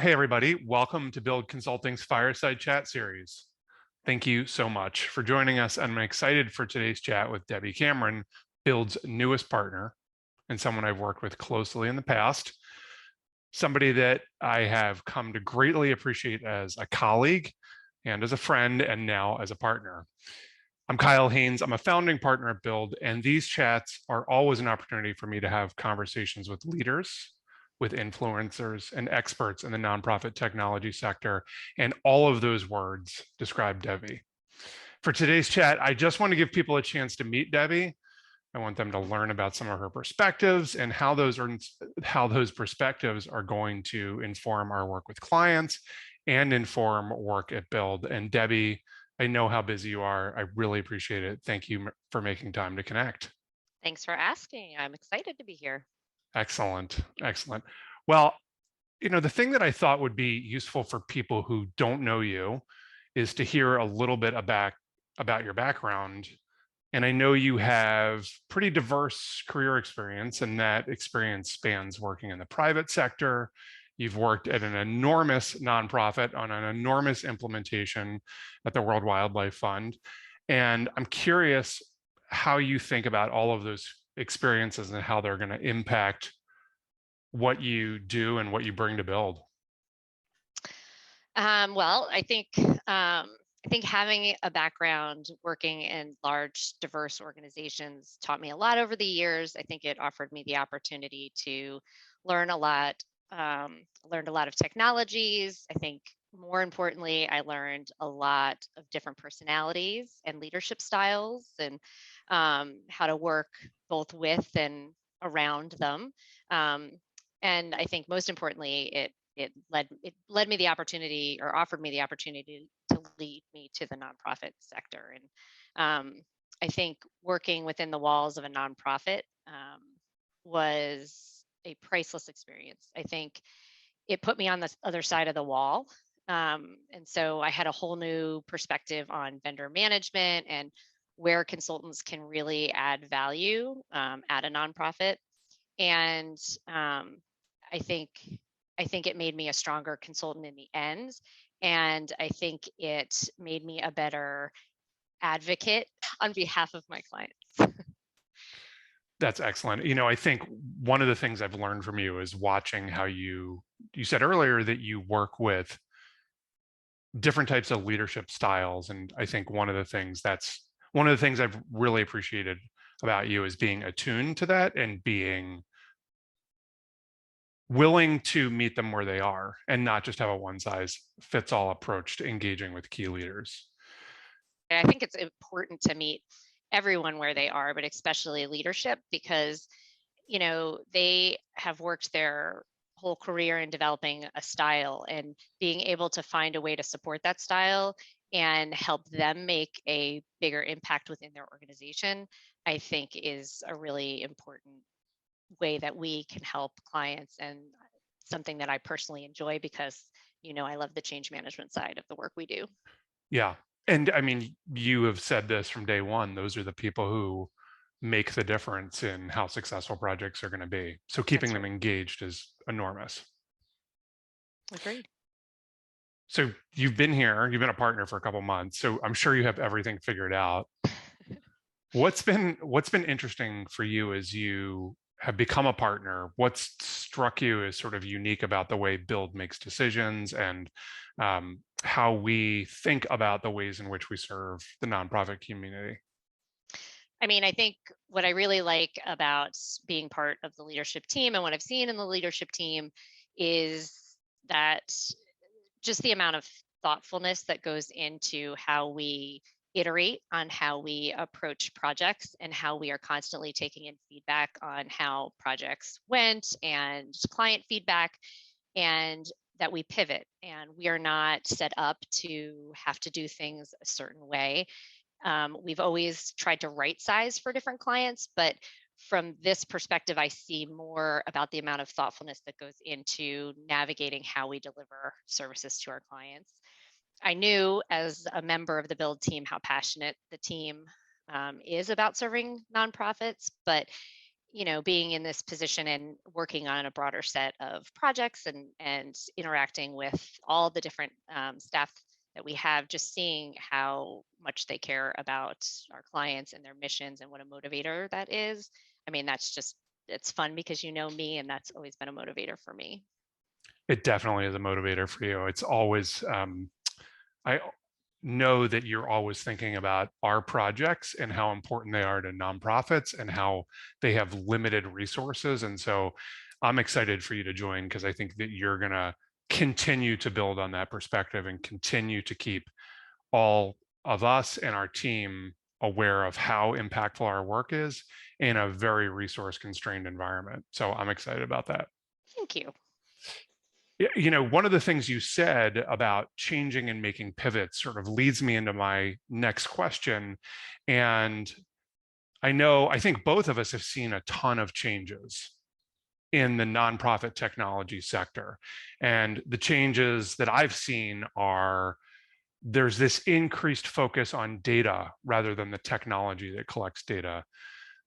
Hey, everybody. Welcome to Build Consulting's Fireside Chat series. Thank you so much for joining us. I'm excited for today's chat with Debbie Cameron, Build's newest partner and someone I've worked with closely in the past, somebody that I have come to greatly appreciate as a colleague and as a friend and now as a partner. I'm Kyle Haines. I'm a founding partner at Build, and these chats are always an opportunity for me to have conversations with leaders, with influencers and experts in the nonprofit technology sector. And all of those words describe Debbie. For today's chat, I just want to give people a chance to meet Debbie. I want them to learn about some of her perspectives and how those perspectives are going to inform our work with clients and inform work at Build. And Debbie, I know how busy you are. I really appreciate it. Thank you for making time to connect. Thanks for asking. I'm excited to be here. Excellent. Excellent. Well, the thing that I thought would be useful for people who don't know you is to hear a little bit about your background. And I know you have pretty diverse career experience, and that experience spans working in the private sector. You've worked at an enormous nonprofit on an enormous implementation at the World Wildlife Fund. And I'm curious how you think about all of those experiences and how they're going to impact what you do and what you bring to Build. Well, I think having a background working in large, diverse organizations taught me a lot over the years. I think it offered me the opportunity to learn a lot. Learned a lot of technologies. I think more importantly, I learned a lot of different personalities and leadership styles, and how to work both with and around them. Um, and I think most importantly, it led me the opportunity, or offered me the opportunity to lead me to the nonprofit sector. And I think working within the walls of a nonprofit was a priceless experience. I think it put me on the other side of the wall. And so I had a whole new perspective on vendor management and where consultants can really add value at a nonprofit. And I think I think it made me a stronger consultant in the end. And I think it made me a better advocate on behalf of my clients. That's excellent. I think one of the things I've learned from you is watching how you said earlier that you work with different types of leadership styles. And I think one of the things I've really appreciated about you is being attuned to that and being willing to meet them where they are and not just have a one size fits all approach to engaging with key leaders. I think it's important to meet everyone where they are, but especially leadership, because they have worked their whole career in developing a style, and being able to find a way to support that style and help them make a bigger impact within their organization, I think is a really important way that we can help clients, and something that I personally enjoy because I love the change management side of the work we do. Yeah. And I mean, you have said this from day one. Those are the people who make the difference in how successful projects are going to be. So keeping That's them right. engaged is enormous. Agreed. So you've been a partner for a couple months. So I'm sure you have everything figured out. What's been interesting for you as you have become a partner? What's struck you as sort of unique about the way Build makes decisions and how we think about the ways in which we serve the nonprofit community? I mean, I think what I really like about being part of the leadership team, and what I've seen in the leadership team, is that just the amount of thoughtfulness that goes into how we iterate on how we approach projects, and how we are constantly taking in feedback on how projects went and client feedback, and that we pivot, and we are not set up to have to do things a certain way. We've always tried to right size for different clients, but from this perspective, I see more about the amount of thoughtfulness that goes into navigating how we deliver services to our clients. I knew as a member of the Build team how passionate the team is about serving nonprofits, but being in this position and working on a broader set of projects and interacting with all the different staff that we have, just seeing how much they care about our clients and their missions and what a motivator that is. I mean, it's fun because you know me, and that's always been a motivator for me. It definitely is a motivator for you. It's always, I know that you're always thinking about our projects and how important they are to nonprofits and how they have limited resources. And so I'm excited for you to join because I think that you're going to continue to build on that perspective and continue to keep all of us and our team aware of how impactful our work is in a very resource constrained environment. So I'm excited about that. Thank you. One of the things you said about changing and making pivots sort of leads me into my next question. And I think both of us have seen a ton of changes in the nonprofit technology sector. And the changes that I've seen are there's this increased focus on data rather than the technology that collects data.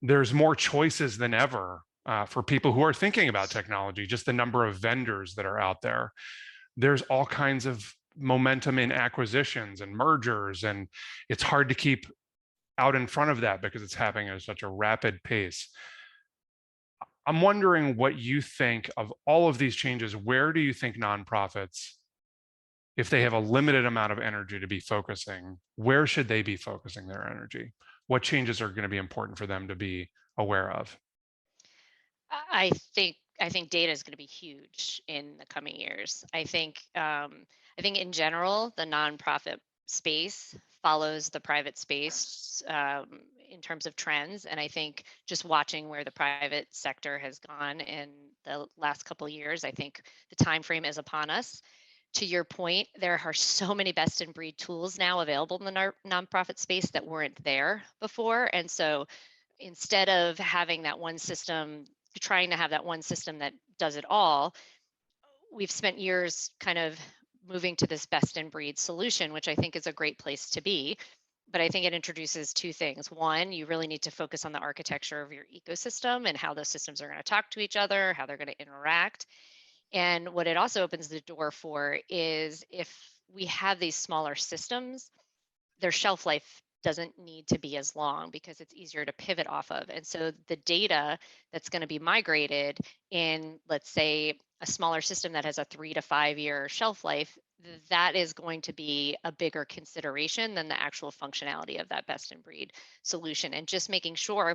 There's more choices than ever for people who are thinking about technology, just the number of vendors that are out there. There's all kinds of momentum in acquisitions and mergers, and it's hard to keep out in front of that because it's happening at such a rapid pace. I'm wondering what you think of all of these changes. Where do you think nonprofits, if they have a limited amount of energy to be focusing, where should they be focusing their energy? What changes are going to be important for them to be aware of? I think data is going to be huge in the coming years. I think in general the nonprofit space follows the private space in terms of trends, and I think just watching where the private sector has gone in the last couple of years, I think the time frame is upon us. To your point, there are so many best in breed tools now available in the nonprofit space that weren't there before, and so instead of having that one system, trying to have that one system that does it all, we've spent years kind of moving to this best in breed solution, which I think is a great place to be. But I think it introduces two things. One, you really need to focus on the architecture of your ecosystem and how those systems are going to talk to each other, how they're going to interact. And what it also opens the door for is if we have these smaller systems, their shelf life doesn't need to be as long because it's easier to pivot off of. And so the data that's going to be migrated in, let's say, a smaller system that has a 3 to 5 year shelf life, that is going to be a bigger consideration than the actual functionality of that best in breed solution. And just making sure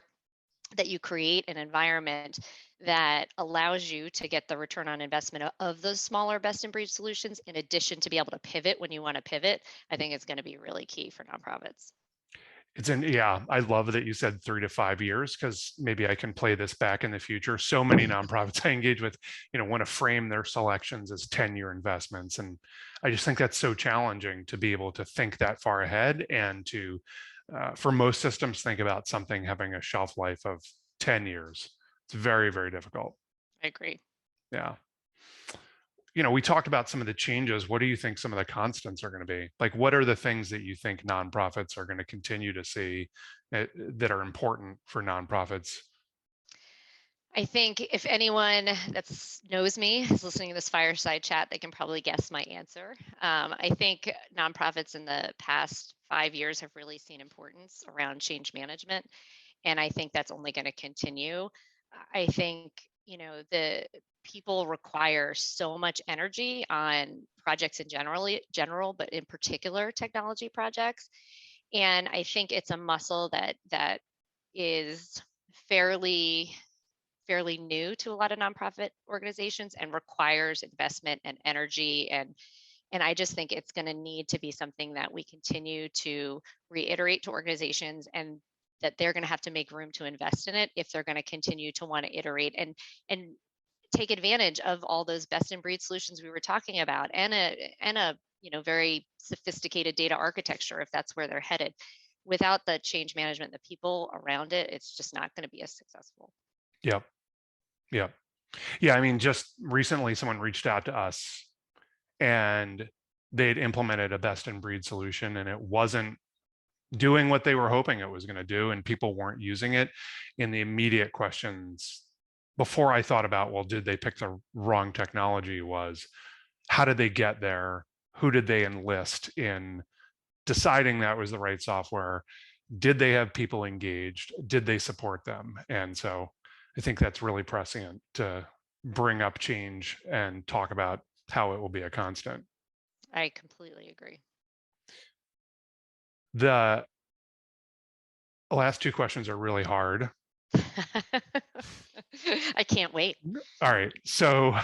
that you create an environment that allows you to get the return on investment of those smaller best in breed solutions, in addition to be able to pivot when you want to pivot, I think is going to be really key for nonprofits. Yeah, I love that you said 3 to 5 years because maybe I can play this back in the future. So many nonprofits I engage with, want to frame their selections as 10-year investments. And I just think that's so challenging to be able to think that far ahead and to, for most systems, think about something having a shelf life of 10 years. It's very, very difficult. I agree. Yeah. We talked about some of the changes. What do you think some of the constants are going to be? Like, what are the things that you think nonprofits are going to continue to see that are important for nonprofits? I think if anyone that knows me is listening to this fireside chat, they can probably guess my answer. I think nonprofits in the past 5 years have really seen importance around change management, and I think that's only going to continue. I think the people require so much energy on projects in general, but in particular technology projects, and I think it's a muscle that is fairly fairly new to a lot of nonprofit organizations and requires investment and energy, and I just think it's going to need to be something that we continue to reiterate to organizations, and that they're going to have to make room to invest in it if they're going to continue to want to iterate and take advantage of all those best in breed solutions we were talking about, and a very sophisticated data architecture if that's where they're headed. Without the change management, the people around it, it's just not going to be as successful. Yep. Yep. Yeah. I mean, just recently someone reached out to us and they'd implemented a best in breed solution and it wasn't doing what they were hoping it was going to do, and people weren't using it. And the immediate questions before I thought about, well, did they pick the wrong technology, was how did they get there? Who did they enlist in deciding that was the right software? Did they have people engaged? Did they support them? And so I think that's really prescient to bring up change and talk about how it will be a constant. I completely agree. The last two questions are really hard. I can't wait. All right. So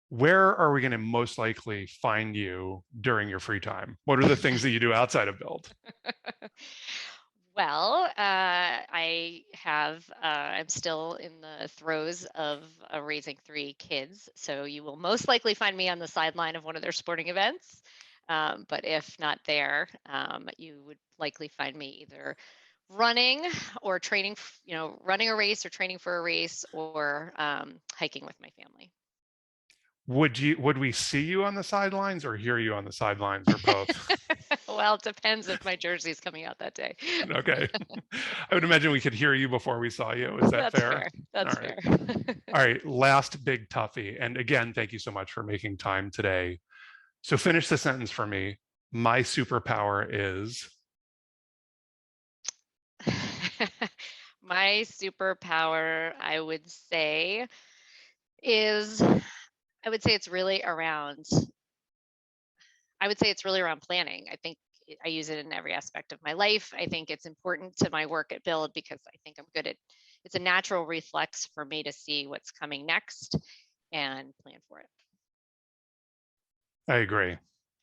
where are we going to most likely find you during your free time? What are the things that you do outside of Build? Well, I'm still in the throes of raising 3 kids. So you will most likely find me on the sideline of one of their sporting events. But if not there, you would likely find me either running or training, running a race or training for a race, or hiking with my family. Would we see you on the sidelines or hear you on the sidelines, or both? Well, it depends if my jersey's coming out that day. Okay. I would imagine we could hear you before we saw you. Is that That's fair? That's All right. fair. All right. Last big toughie. And again, thank you so much for making time today. So finish the sentence for me. My superpower is. My superpower, I would say it's really around planning. I think I use it in every aspect of my life. I think it's important to my work at Build because I think I'm good at it's a natural reflex for me to see what's coming next and plan for it. I agree.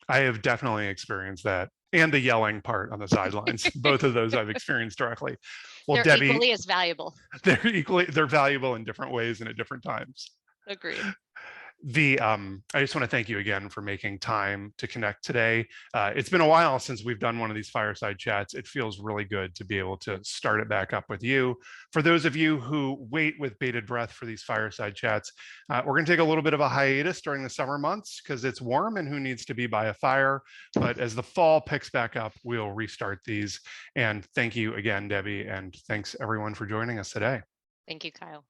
I have definitely experienced that, and the yelling part on the sidelines. Both of those I've experienced directly. Well, They're Debbie, equally as valuable. they're valuable in different ways and at different times. Agreed. I just want to thank you again for making time to connect today. It's been a while since we've done one of these fireside chats. It feels really good to be able to start it back up with you. For those of you who wait with bated breath for these fireside chats, we're going to take a little bit of a hiatus during the summer months because it's warm and who needs to be by a fire. But as the fall picks back up, we'll restart these. And thank you again, Debbie, and thanks everyone for joining us today. Thank you, Kyle.